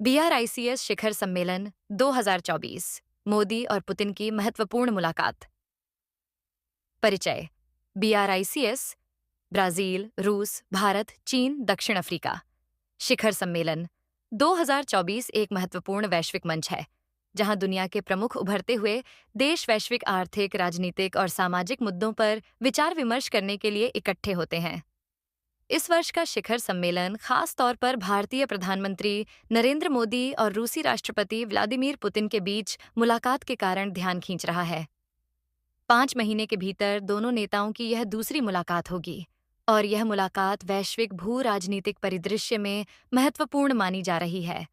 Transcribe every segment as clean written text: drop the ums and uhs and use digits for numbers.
BRICS शिखर सम्मेलन 2024। मोदी और Putin की महत्वपूर्ण मुलाकात। परिचय। BRICS ब्राजील, रूस, भारत, चीन, दक्षिण अफ्रीका। शिखर सम्मेलन 2024 एक महत्वपूर्ण वैश्विक मंच है जहां दुनिया के प्रमुख उभरते हुए देश वैश्विक आर्थिक, राजनीतिक और सामाजिक मुद्दों पर विचार विमर्श करने के लिए इकट्ठे होते हैं। इस वर्ष का शिखर सम्मेलन खास तौर पर भारतीय प्रधानमंत्री नरेंद्र मोदी और रूसी राष्ट्रपति व्लादिमीर पुतिन के बीच मुलाकात के कारण ध्यान खींच रहा है। 5 महीने के भीतर दोनों नेताओं की यह दूसरी मुलाकात होगी और यह मुलाकात वैश्विक भू राजनीतिक परिदृश्य में महत्वपूर्ण मानी जा रही है।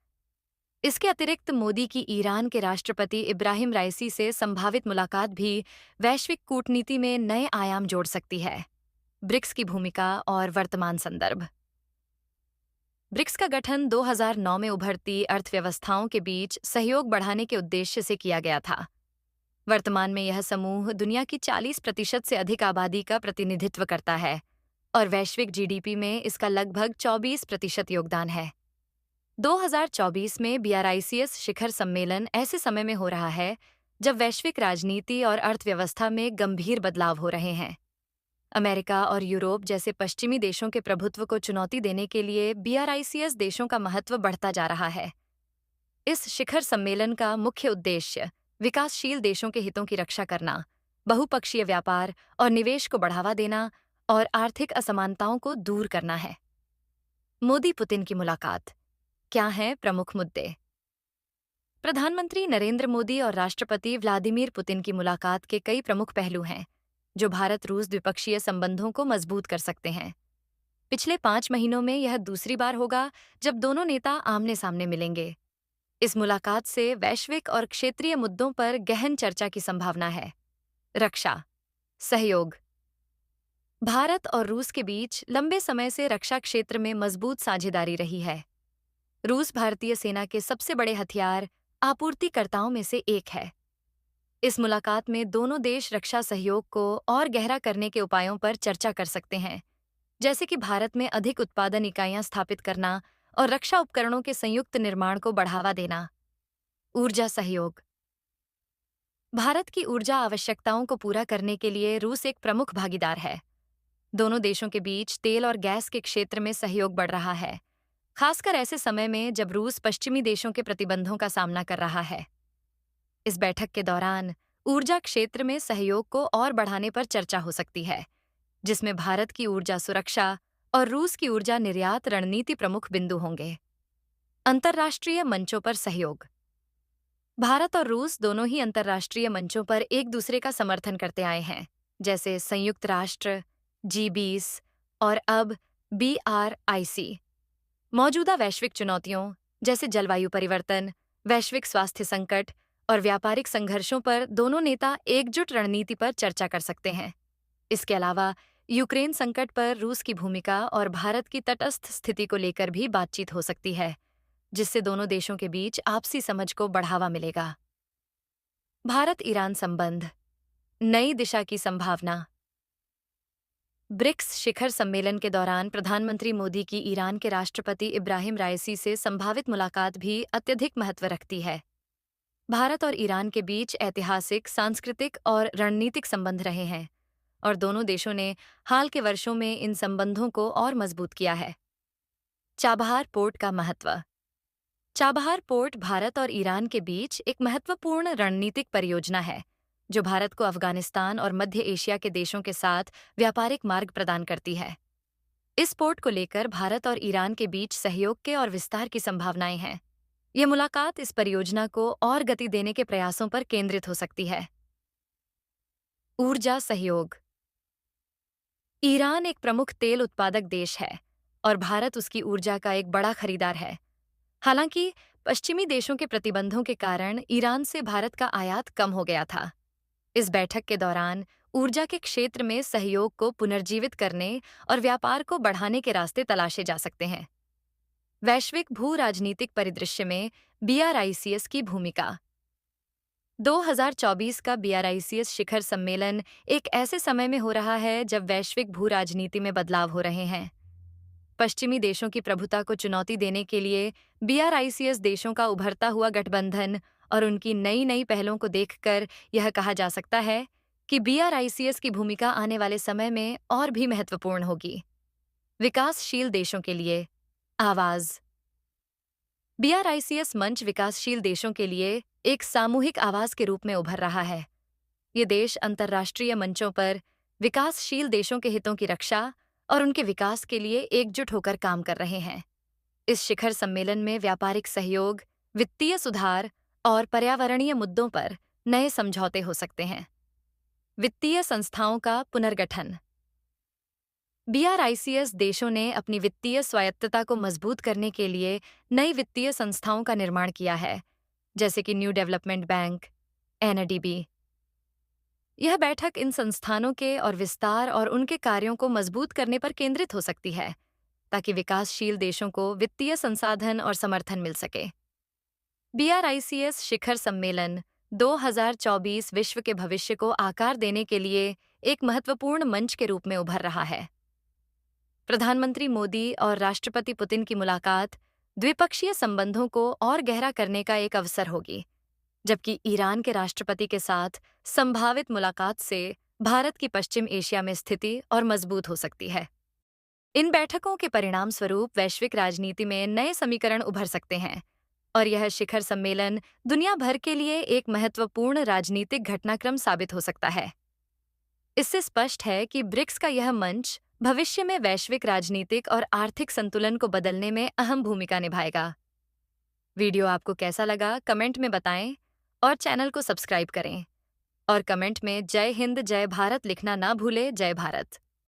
इसके अतिरिक्त मोदी की ईरान के राष्ट्रपति इब्राहिम राइसी से संभावित मुलाकात भी वैश्विक कूटनीति में नए आयाम जोड़ सकती है। ब्रिक्स की भूमिका और वर्तमान संदर्भ। ब्रिक्स का गठन 2009 में उभरती अर्थव्यवस्थाओं के बीच सहयोग बढ़ाने के उद्देश्य से किया गया था। वर्तमान में यह समूह दुनिया की 40% से अधिक आबादी का प्रतिनिधित्व करता है और वैश्विक जीडीपी में इसका लगभग 24% योगदान है। 2024 में BRICS शिखर सम्मेलन ऐसे समय में हो रहा है जब वैश्विक राजनीति और अर्थव्यवस्था में गंभीर बदलाव हो रहे हैं। अमेरिका और यूरोप जैसे पश्चिमी देशों के प्रभुत्व को चुनौती देने के लिए BRICS देशों का महत्व बढ़ता जा रहा है। इस शिखर सम्मेलन का मुख्य उद्देश्य विकासशील देशों के हितों की रक्षा करना, बहुपक्षीय व्यापार और निवेश को बढ़ावा देना और आर्थिक असमानताओं को दूर करना है। मोदी पुतिन की मुलाकात। क्या हैं प्रमुख मुद्दे? प्रधानमंत्री नरेंद्र मोदी और राष्ट्रपति व्लादिमीर पुतिन की मुलाकात के कई प्रमुख पहलू हैं जो भारत रूस द्विपक्षीय संबंधों को मजबूत कर सकते हैं। पिछले 5 महीनों में यह दूसरी बार होगा जब दोनों नेता आमने सामने मिलेंगे। इस मुलाकात से वैश्विक और क्षेत्रीय मुद्दों पर गहन चर्चा की संभावना है। रक्षा सहयोग। भारत और रूस के बीच लंबे समय से रक्षा क्षेत्र में मजबूत साझेदारी रही है। रूस भारतीय सेना के सबसे बड़े हथियार आपूर्तिकर्ताओं में से एक है। इस मुलाकात में दोनों देश रक्षा सहयोग को और गहरा करने के उपायों पर चर्चा कर सकते हैं, जैसे कि भारत में अधिक उत्पादन इकाइयां स्थापित करना और रक्षा उपकरणों के संयुक्त निर्माण को बढ़ावा देना। ऊर्जा सहयोग। भारत की ऊर्जा आवश्यकताओं को पूरा करने के लिए रूस एक प्रमुख भागीदार है। दोनों देशों के बीच तेल और गैस के क्षेत्र में सहयोग बढ़ रहा है, खासकर ऐसे समय में जब रूस पश्चिमी देशों के प्रतिबंधों का सामना कर रहा है। इस बैठक के दौरान ऊर्जा क्षेत्र में सहयोग को और बढ़ाने पर चर्चा हो सकती है, जिसमें भारत की ऊर्जा सुरक्षा और रूस की ऊर्जा निर्यात रणनीति प्रमुख बिंदु होंगे। अंतर्राष्ट्रीय मंचों पर सहयोग। भारत और रूस दोनों ही अंतर्राष्ट्रीय मंचों पर एक दूसरे का समर्थन करते आए हैं, जैसे संयुक्त राष्ट्र, G20 और अब BRIC। मौजूदा वैश्विक चुनौतियों जैसे जलवायु परिवर्तन, वैश्विक स्वास्थ्य संकट और व्यापारिक संघर्षों पर दोनों नेता एकजुट रणनीति पर चर्चा कर सकते हैं। इसके अलावा यूक्रेन संकट पर रूस की भूमिका और भारत की तटस्थ स्थिति को लेकर भी बातचीत हो सकती है, जिससे दोनों देशों के बीच आपसी समझ को बढ़ावा मिलेगा। भारत ईरान संबंध, नई दिशा की संभावना। ब्रिक्स शिखर सम्मेलन के दौरान प्रधानमंत्री मोदी की ईरान के राष्ट्रपति इब्राहिम राइसी से संभावित मुलाकात भी अत्यधिक महत्व रखती है। भारत और ईरान के बीच ऐतिहासिक, सांस्कृतिक और रणनीतिक संबंध रहे हैं और दोनों देशों ने हाल के वर्षों में इन संबंधों को और मजबूत किया है। चाबहार पोर्ट का महत्व। चाबहार पोर्ट भारत और ईरान के बीच एक महत्वपूर्ण रणनीतिक परियोजना है जो भारत को अफगानिस्तान और मध्य एशिया के देशों के साथ व्यापारिक मार्ग प्रदान करती है। इस पोर्ट को लेकर भारत और ईरान के बीच सहयोग के और विस्तार की संभावनाएं हैं। यह मुलाकात इस परियोजना को और गति देने के प्रयासों पर केंद्रित हो सकती है। ऊर्जा सहयोग। ईरान एक प्रमुख तेल उत्पादक देश है और भारत उसकी ऊर्जा का एक बड़ा खरीदार है। हालांकि पश्चिमी देशों के प्रतिबंधों के कारण ईरान से भारत का आयात कम हो गया था। इस बैठक के दौरान ऊर्जा के क्षेत्र में सहयोग को पुनर्जीवित करने और व्यापार को बढ़ाने के रास्ते तलाशे जा सकते हैं। वैश्विक भू राजनीतिक परिदृश्य में BRICS की भूमिका। 2024 का BRICS शिखर सम्मेलन एक ऐसे समय में हो रहा है जब वैश्विक भू राजनीति में बदलाव हो रहे हैं। पश्चिमी देशों की प्रभुता को चुनौती देने के लिए BRICS देशों का उभरता हुआ गठबंधन और उनकी नई नई पहलों को देखकर यह कहा जा सकता है कि BRICS की भूमिका आने वाले समय में और भी महत्वपूर्ण होगी। विकासशील देशों के लिए आवाज। BRICS मंच विकासशील देशों के लिए एक सामूहिक आवाज के रूप में उभर रहा है। ये देश अंतर्राष्ट्रीय मंचों पर विकासशील देशों के हितों की रक्षा और उनके विकास के लिए एकजुट होकर काम कर रहे हैं। इस शिखर सम्मेलन में व्यापारिक सहयोग, वित्तीय सुधार और पर्यावरणीय मुद्दों पर नए समझौते हो सकते हैं। वित्तीय संस्थाओं का पुनर्गठन। BRICS देशों ने अपनी वित्तीय स्वायत्तता को मजबूत करने के लिए नई वित्तीय संस्थाओं का निर्माण किया है, जैसे कि न्यू डेवलपमेंट बैंक, NDB। यह बैठक इन संस्थानों के और विस्तार और उनके कार्यों को मजबूत करने पर केंद्रित हो सकती है, ताकि विकासशील देशों को वित्तीय संसाधन और समर्थन मिल सके। BRICS शिखर सम्मेलन 2024 विश्व के भविष्य को आकार देने के लिए एक महत्वपूर्ण मंच के रूप में उभर रहा है। प्रधानमंत्री मोदी और राष्ट्रपति पुतिन की मुलाकात द्विपक्षीय संबंधों को और गहरा करने का एक अवसर होगी, जबकि ईरान के राष्ट्रपति के साथ संभावित मुलाकात से भारत की पश्चिम एशिया में स्थिति और मजबूत हो सकती है। इन बैठकों के परिणाम स्वरूप वैश्विक राजनीति में नए समीकरण उभर सकते हैं और यह शिखर सम्मेलन दुनिया भर के लिए एक महत्वपूर्ण राजनीतिक घटनाक्रम साबित हो सकता है। इससे स्पष्ट है कि ब्रिक्स का यह मंच भविष्य में वैश्विक राजनीतिक और आर्थिक संतुलन को बदलने में अहम भूमिका निभाएगा। वीडियो आपको कैसा लगा कमेंट में बताएं और चैनल को सब्सक्राइब करें और कमेंट में जय हिंद जय भारत लिखना ना भूलें। जय भारत।